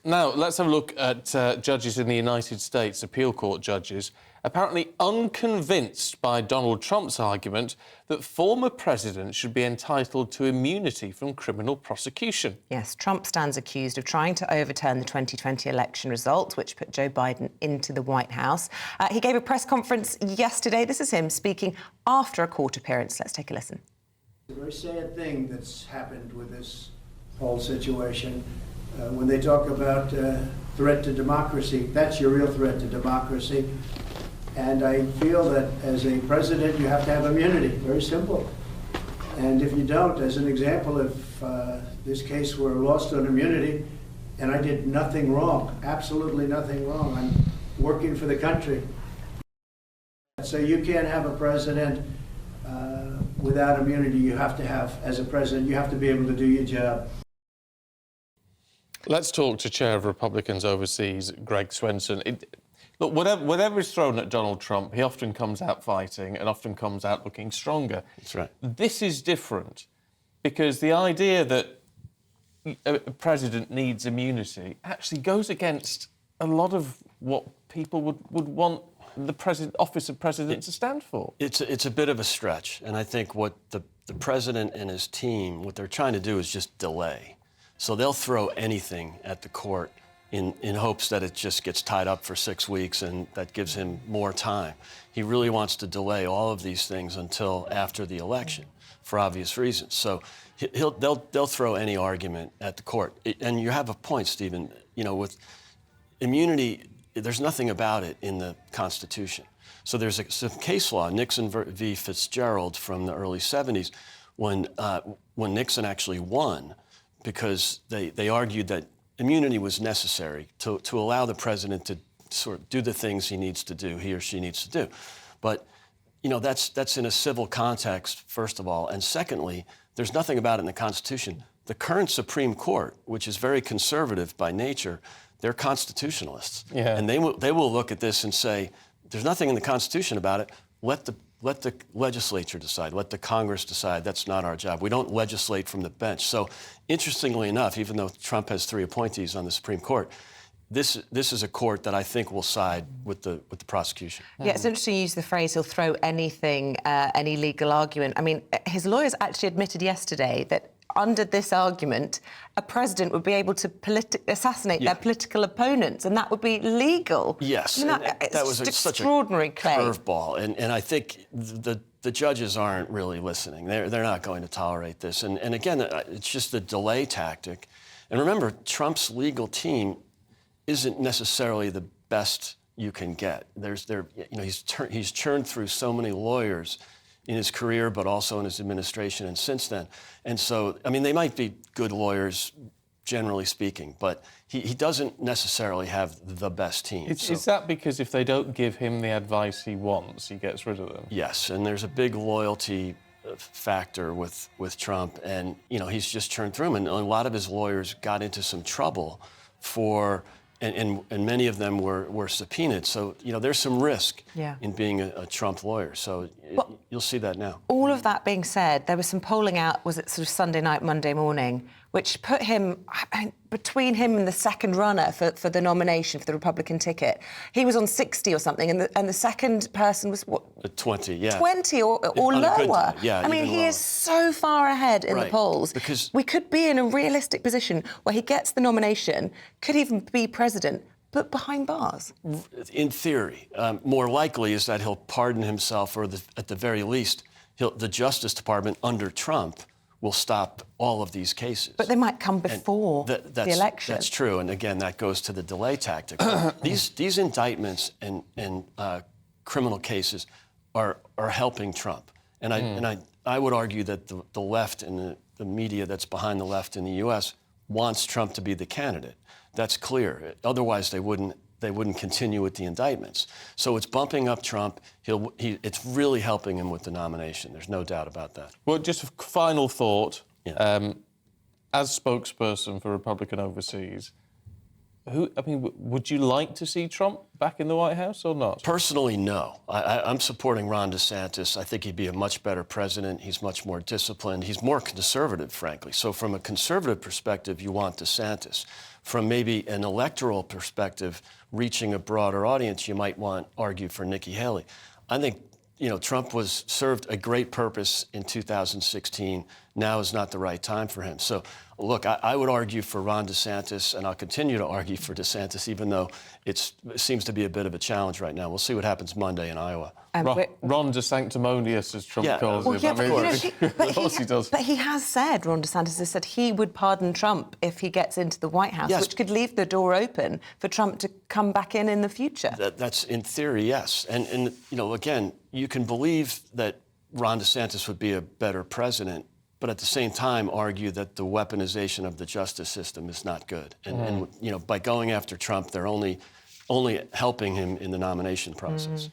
Now, let's have a look at judges in the United States, appeal court judges, apparently unconvinced by Donald Trump's argument that former presidents should be entitled to immunity from criminal prosecution. Yes, Trump stands accused of trying to overturn the 2020 election result, which put Joe Biden into the White House. He gave a press conference yesterday. This is him speaking after a court appearance. Let's take a listen. It's a very sad thing that's happened with this whole situation. When they talk about threat to democracy, that's your real threat to democracy. And I feel that as a president, you have to have immunity, very simple. And if you don't, as an example, if this case were lost on immunity and I did nothing wrong, absolutely nothing wrong, I'm working for the country. So you can't have a president without immunity. You have to have, as a president, you have to be able to do your job. Let's talk to Chair of Republicans Overseas, Greg Swenson. Look, whatever is thrown at Donald Trump, he often comes out fighting and often comes out looking stronger. That's right. This is different because the idea that a president needs immunity actually goes against a lot of what people would want the office of president to stand for. It's a bit of a stretch, and I think what the president and his team, what they're trying to do is just delay. So they'll throw anything at the court in hopes that it just gets tied up for 6 weeks and that gives him more time. He really wants to delay all of these things until after the election for obvious reasons. So they'll throw any argument at the court. And you have a point, Stephen. You know, with immunity, there's nothing about it in the Constitution. So there's some case law, Nixon v. Fitzgerald from the early 70s, when Nixon actually won, because they argued that immunity was necessary to allow the president to sort of do the things he or she needs to do. But, you know, that's in a civil context, first of all. And secondly, there's nothing about it in the Constitution. The current Supreme Court, which is very conservative by nature, they're constitutionalists. Yeah. And they will look at this and say, there's nothing in the Constitution about it. Let the legislature decide. Let the Congress decide. That's not our job. We don't legislate from the bench. So, interestingly enough, even though Trump has 3 appointees on the Supreme Court, this is a court that I think will side with the prosecution. Yeah, it's interesting you use the phrase he'll throw anything, any legal argument. I mean, his lawyers actually admitted yesterday that under this argument, a president would be able to assassinate their political opponents, and that would be legal. Yes, I mean, that was such a curveball, and I think the judges aren't really listening. They're not going to tolerate this, and again, it's just a delay tactic. And remember, Trump's legal team isn't necessarily the best you can get. He's churned through so many lawyers in his career, but also in his administration and since then. And so, I mean, they might be good lawyers, generally speaking, but he doesn't necessarily have the best team. Is that because if they don't give him the advice he wants, he gets rid of them? Yes, and there's a big loyalty factor with Trump, and, you know, he's just churned through them, and a lot of his lawyers got into some trouble for... And many of them were subpoenaed. So, you know, there's some risk in being a Trump lawyer. So you'll see that now. All of that being said, there was some polling out, was it sort of Sunday night, Monday morning, which put him, between him and the second runner for the nomination for the Republican ticket, he was on 60 or something, and the second person was, what? 20, yeah. 20 or lower. Yeah, I mean, he is so far ahead in the polls. Because we could be in a realistic position where he gets the nomination, could even be president, but behind bars. In theory. More likely is that he'll pardon himself, or at the very least, the Justice Department under Trump will stop all of these cases. But they might come before the election. That's true, and again, that goes to the delay tactic. These indictments and criminal cases are helping Trump, and I would argue that the left and the media that's behind the left in the U.S. wants Trump to be the candidate. That's clear. Otherwise, they wouldn't continue with the indictments. So it's bumping up Trump. It's really helping him with the nomination. There's no doubt about that. Well, just a final thought. Yeah. As spokesperson for Republican Overseas, would you like to see Trump back in the White House or not? Personally, no. I'm supporting Ron DeSantis. I think he'd be a much better president. He's much more disciplined. He's more conservative, frankly. So from a conservative perspective, you want DeSantis. from maybe an electoral perspective, reaching a broader audience, you might want to argue for Nikki Haley. I think, Trump was served a great purpose in 2016. Now is not the right time for him. So, look, I would argue for Ron DeSantis, and I'll continue to argue for DeSantis, even though it seems to be a bit of a challenge right now. We'll see what happens Monday in Iowa. Ron DeSanctimonious, as Trump calls him. Of course he does. But he has said, Ron DeSantis has said he would pardon Trump if he gets into the White House, which could leave the door open for Trump to come back in the future. That's in theory, yes. And again, you can believe that Ron DeSantis would be a better president, but at the same time argue that the weaponization of the justice system is not good. And by going after Trump, they're only helping him in the nomination process.